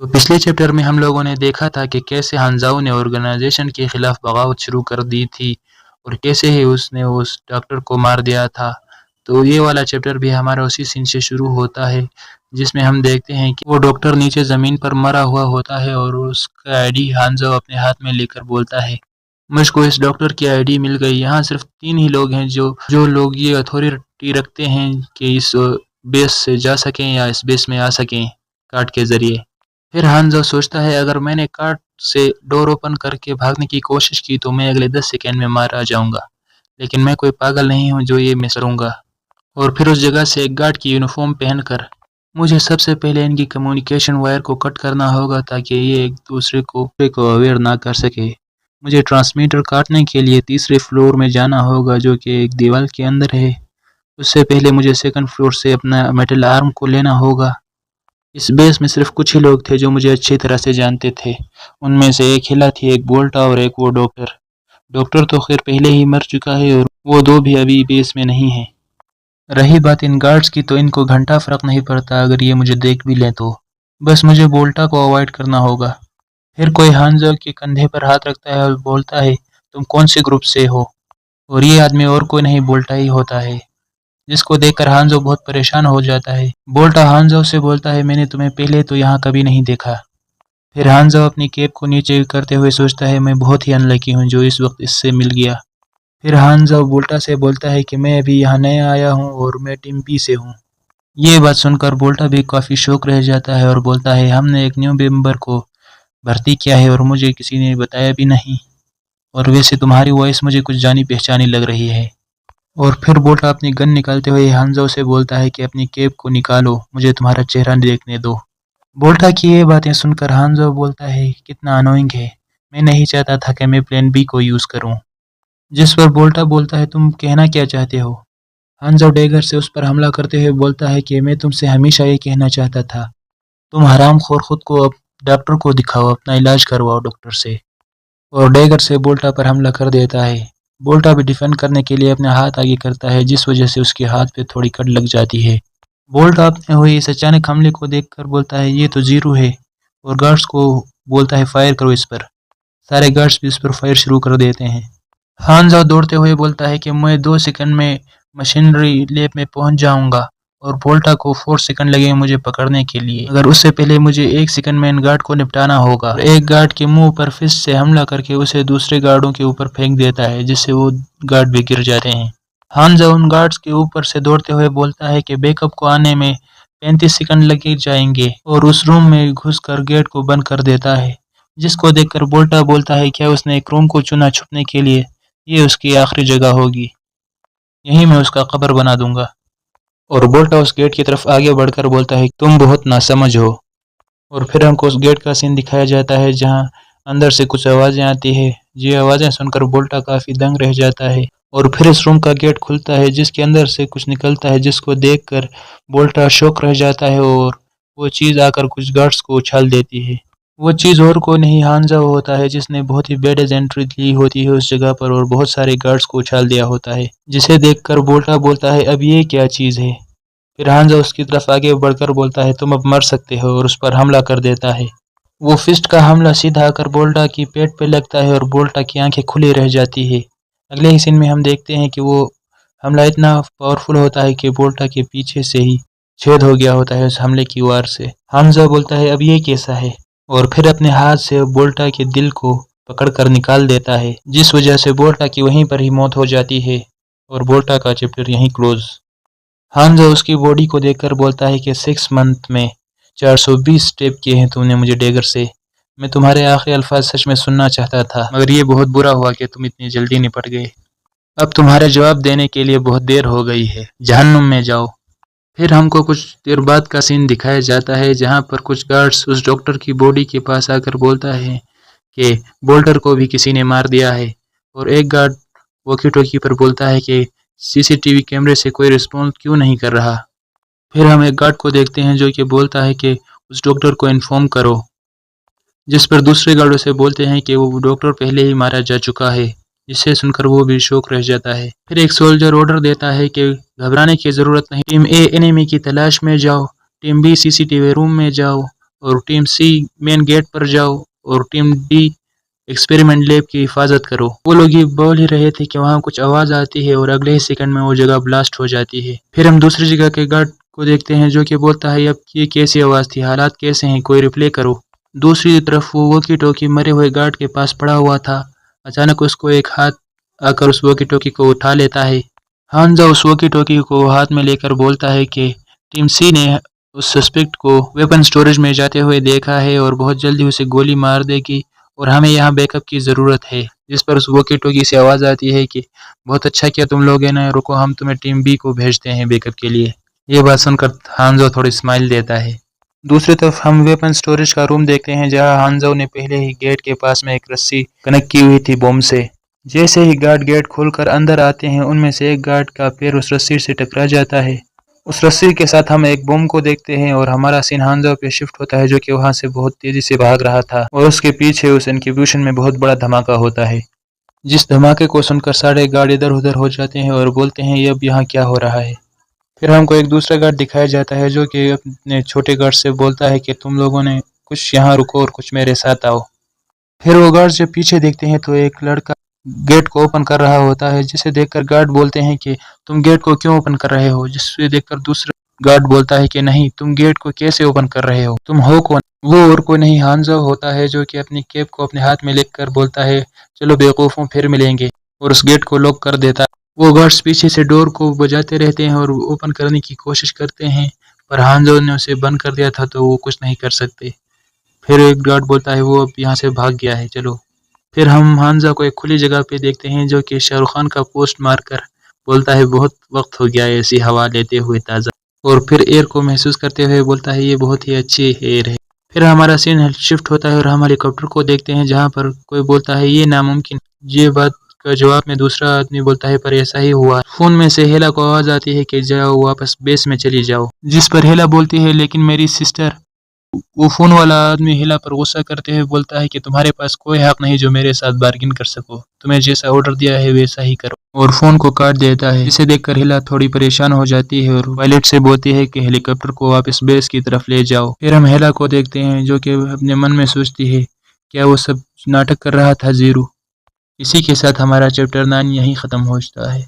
तो पिछले चैप्टर में हम लोगों ने देखा था कि कैसे हानजाओ ने ऑर्गेनाइजेशन के खिलाफ बगावत शुरू कर दी थी और कैसे ही उसने उस डॉक्टर को मार दिया था। तो ये वाला चैप्टर भी हमारा उसी सीन से शुरू होता है, जिसमें हम देखते हैं कि वो डॉक्टर नीचे ज़मीन पर मरा हुआ होता है और उसका आईडी हानजाओ अपने हाथ में लेकर बोलता है, मुझको इस डॉक्टर की आईडी मिल गई। यहाँ सिर्फ 3 ही लोग हैं जो जो लोग ये अथॉरिटी रखते हैं कि इस बेस से जा सकें या इस बेस में आ सकें कार्ड के ज़रिए। फिर हानज़ो सोचता है, अगर मैंने कार्ट से डोर ओपन करके भागने की कोशिश की तो मैं अगले 10 सेकंड में मारा जाऊंगा, लेकिन मैं कोई पागल नहीं हूँ जो ये मिस करूंगा। और फिर उस जगह से एक गार्ड की यूनिफॉर्म पहनकर मुझे सबसे पहले इनकी कम्युनिकेशन वायर को कट करना होगा ताकि ये एक दूसरे को अवेयर ना कर सके। मुझे ट्रांसमीटर काटने के लिए तीसरे फ्लोर में जाना होगा जो कि एक दीवार के अंदर है। उससे पहले मुझे सेकंड फ्लोर से अपना मेटल आर्म को लेना होगा। इस बेस में सिर्फ कुछ ही लोग थे जो मुझे अच्छी तरह से जानते थे। उनमें से एक हिला थी, एक बोल्टा और एक वो डॉक्टर। डॉक्टर तो खैर पहले ही मर चुका है और वो दो भी अभी बेस में नहीं है। रही बात इन गार्ड्स की, तो इनको घंटा फर्क नहीं पड़ता अगर ये मुझे देख भी लें तो। बस मुझे बोल्टा को अवॉइड करना होगा। फिर कोई हानज़ो के कंधे पर हाथ रखता है और बोलता है, तुम कौन से ग्रुप से हो? और ये आदमी और कोई नहीं बोल्टा ही होता है, जिसको देखकर हानज़ो बहुत परेशान हो जाता है। बोल्टा हानज़ो से बोलता है, मैंने तुम्हें पहले तो यहाँ कभी नहीं देखा। फिर हानज़ो अपनी कैप को नीचे करते हुए सोचता है, मैं बहुत ही अनलकी हूँ जो इस वक्त इससे मिल गया। फिर हानज़ो बोल्टा से बोलता है कि मैं अभी यहाँ नया आया हूँ और मैं टीम बी से हूँ। ये बात सुनकर बोल्टा भी काफ़ी शौक रह जाता है और बोलता है, हमने एक न्यू मेंबर को भर्ती किया है और मुझे किसी ने बताया भी नहीं, और वैसे तुम्हारी वॉइस मुझे कुछ जानी पहचानी लग रही है। और फिर बोल्टा अपनी गन निकालते हुए हानज़ो से बोलता है कि अपनी कैप को निकालो, मुझे तुम्हारा चेहरा देखने दो। बोल्टा की ये बातें सुनकर हानज़ो बोलता है, कितना अनोइंग है, मैं नहीं चाहता था कि मैं प्लान बी को यूज़ करूं। जिस पर बोल्टा बोलता है, तुम कहना क्या चाहते हो? हानज़ो डैगर से उस पर हमला करते हुए बोलता है कि मैं तुमसे हमेशा ये कहना चाहता था, तुम हरामखोर, खुद को अब डॉक्टर को दिखाओ, अपना इलाज करवाओ डॉक्टर से। और डैगर से बोल्टा पर हमला कर देता है। बोल्टा भी डिफेंड करने के लिए अपने हाथ आगे करता है, जिस वजह से उसके हाथ पे थोड़ी कट लग जाती है। बोल्टा अपने हुए इस अचानक हमले को देखकर बोलता है, ये तो जीरो है, और गार्ड्स को बोलता है, फायर करो इस पर। सारे गार्ड्स भी इस पर फायर शुरू कर देते हैं। हानज़ो दौड़ते हुए बोलता है कि मैं 2 सेकंड में मशीनरी लैब में पहुंच जाऊंगा और बोल्टा को 4 सेकंड लगेंगे मुझे पकड़ने के लिए, अगर उससे पहले मुझे 1 सेकंड में इन गार्ड को निपटाना होगा। और एक गार्ड के मुंह पर फिस्ट से हमला करके उसे दूसरे गार्डों के ऊपर फेंक देता है, जिससे वो गार्ड भी गिर जाते हैं। हानज़ो उन गार्ड्स के ऊपर से दौड़ते हुए बोलता है कि बैकअप को आने में 35 सेकंड लगे जाएंगे, और उस रूम में घुसकर गेट को बंद कर देता है। जिसको देखकर बोल्टा बोलता है, क्या उसने एक रूम को चुना छुपने के लिए? ये उसकी आखिरी जगह होगी, यहीं मैं उसका कब्र बना दूंगा। और बोल्टा उस गेट की तरफ आगे बढ़कर बोलता है, तुम बहुत नासमझ हो। और फिर हमको उस गेट का सीन दिखाया जाता है जहां अंदर से कुछ आवाज़ें आती है। ये आवाज़ें सुनकर बोल्टा काफ़ी दंग रह जाता है, और फिर इस रूम का गेट खुलता है जिसके अंदर से कुछ निकलता है, जिसको देखकर बोल्टा शॉक रह जाता है और वो चीज़ आकर कुछ गार्ड्स को उछाल देती है। वो चीज़ और कोई नहीं हानज़ो होता है, जिसने बहुत ही बैड एंट्री ली होती है उस जगह पर और बहुत सारे गार्ड्स को उछाल दिया होता है, जिसे देखकर बोल्टा बोलता है, अब ये क्या चीज़ है? फिर हानज़ो उसकी तरफ आगे बढ़कर बोलता है, तुम अब मर सकते हो, और उस पर हमला कर देता है। वो फिस्ट का हमला सीधा आकर बोल्टा की पेट पे लगता है और बोल्टा की आंखें खुली रह जाती है। अगले ही सीन में हम देखते हैं कि वो हमला इतना पावरफुल होता है कि बोल्टा के पीछे से ही छेद हो गया होता है उस हमले की वार से। हानज़ो बोलता है, अब ये कैसा है? और फिर अपने हाथ से बोल्टा के दिल को पकड़कर निकाल देता है, जिस वजह से बोल्टा की वहीं पर ही मौत हो जाती है और बोल्टा का चैप्टर यहीं क्लोज। हानज़ो उसकी बॉडी को देखकर बोलता है कि 6 मंथ में 420 स्टेप किए हैं तुमने मुझे डैगर से। मैं तुम्हारे आखिरी अल्फाज सच में सुनना चाहता था, मगर ये बहुत बुरा हुआ कि तुम इतनी जल्दी निपट गए। अब तुम्हारे जवाब देने के लिए बहुत देर हो गई है, जहन्नुम में जाओ। फिर हमको कुछ देर बाद का सीन दिखाया जाता है जहाँ पर कुछ गार्ड्स उस डॉक्टर की बॉडी के पास आकर बोलता है कि बोल्टर को भी किसी ने मार दिया है, और एक गार्ड वॉकी टॉकी पर बोलता है कि सीसीटीवी कैमरे से कोई रिस्पॉन्स क्यों नहीं कर रहा। फिर हम एक गार्ड को देखते हैं जो कि बोलता है कि उस डॉक्टर को इन्फॉर्म करो, जिस पर दूसरे गार्ड उसे बोलते हैं कि वो डॉक्टर पहले ही मारा जा चुका है, जिसे सुनकर वो भी शौक रह जाता है। फिर एक सोल्जर ऑर्डर देता है कि घबराने की ज़रूरत नहीं, टीम ए एनिमी की तलाश में जाओ, टीम बी सीसीटीवी रूम में जाओ, और टीम सी मेन गेट पर जाओ और टीम डी एक्सपेरिमेंट लैब की हिफाजत करो। वो लोग ये बोल ही रहे थे कि वहाँ कुछ आवाज़ आती है और अगले ही सेकंड में वो जगह ब्लास्ट हो जाती है। फिर हम दूसरी जगह के गार्ड को देखते हैं जो कि बोलता है अब ये कैसी आवाज़ थी, हालात कैसे हैं, कोई रिप्ले करो। दूसरी तरफ वो वॉकी टॉकी मरे हुए गार्ड के पास पड़ा हुआ था। अचानक उसको एक हाथ आकर उस वॉकी टॉकी को उठा लेता है। हांजा उस वॉकी टॉकी को हाथ में लेकर बोलता है कि टीम सी ने उस सस्पेक्ट को वेपन स्टोरेज में जाते हुए देखा है और बहुत जल्दी उसे गोली मार देगी और हमें यहाँ बैकअप की ज़रूरत है। जिस पर उस वॉकी टॉकी से आवाज़ आती है कि बहुत अच्छा किया तुम लोग, है ना, रुको हम तुम्हें टीम बी को भेजते हैं बैकअप के लिए। ये बात सुनकर हांजो थोड़ी स्माइल देता है। दूसरी तरफ हम वेपन स्टोरेज का रूम देखते हैं जहां हांजो ने पहले ही गेट के पास में एक रस्सी कनेक्ट की हुई थी बॉम्ब से। जैसे ही गार्ड गेट खोलकर अंदर आते हैं उनमें से एक गार्ड का पैर उस रस्सी से टकरा जाता है। उस रस्सी के साथ हम एक बम को देखते हैं और हमारा सीन हांजो पे शिफ्ट होता है जो कि वहां से बहुत तेजी से भाग रहा था और उसके पीछे उस इंक्यूबेशन में बहुत बड़ा धमाका होता है। जिस धमाके को सुनकर सारे गार्ड इधर उधर हो जाते हैं और बोलते हैं ये अब यहाँ क्या हो रहा है। फिर हमको एक दूसरा गार्ड दिखाया जाता है जो कि अपने छोटे गार्ड से बोलता है कि तुम लोगों ने कुछ यहाँ रुको और कुछ मेरे साथ आओ। फिर वो गार्ड जब पीछे देखते हैं तो एक लड़का गेट को ओपन कर रहा होता है जिसे देखकर गार्ड बोलते हैं कि तुम गेट को क्यों ओपन कर रहे हो, जिसे देखकर दूसरा गार्ड बोलता है कि नहीं, तुम गेट को कैसे ओपन कर रहे हो, तुम हो कौन। वो और कोई नहीं हांजो होता है जो कि अपनी कैप को अपने हाथ में लेकर बोलता है चलो बेवकूफ़ों फिर मिलेंगे, और उस गेट को लॉक कर देता है। वो गार्ड्स पीछे से डोर को बजाते रहते हैं और ओपन करने की कोशिश करते हैं पर हांजो ने उसे बंद कर दिया था तो वो कुछ नहीं कर सकते। फिर एक गार्ड बोलता है वो अब यहाँ से भाग गया है, चलो। फिर हम हांजा को एक खुली जगह पे देखते हैं जो कि शाहरुख खान का पोस्ट मारकर बोलता है बहुत वक्त हो गया है ऐसी हवा लेते हुए ताज़ा, और फिर एयर को महसूस करते हुए बोलता है ये बहुत ही अच्छी एयर है। फिर हमारा सीन शिफ्ट होता है और हम हेलीकॉप्टर को देखते हैं जहाँ पर कोई बोलता है ये नामुमकिन। ये बात का जवाब में दूसरा आदमी बोलता है पर ऐसा ही हुआ। फोन में से हेला को आवाज़ आती है कि जाओ वापस बेस में चली जाओ, जिस पर हेला बोलती है लेकिन मेरी सिस्टर। वो फोन वाला आदमी हिला पर गुस्सा करते हुए बोलता है कि तुम्हारे पास कोई हक नहीं जो मेरे साथ बार्गिन कर सको, तुम्हें जैसा ऑर्डर दिया है वैसा ही करो, और फोन को काट देता है। इसे देखकर हिला थोड़ी परेशान हो जाती है और पायलट से बोलती है कि हेलीकॉप्टर को वापस बेस की तरफ ले जाओ। फिर हम हिला को देखते हैं जो कि अपने मन में सोचती है क्या वो सब नाटक कर रहा था जीरो। इसी के साथ हमारा चैप्टर 9 यहीं ख़त्म होता है।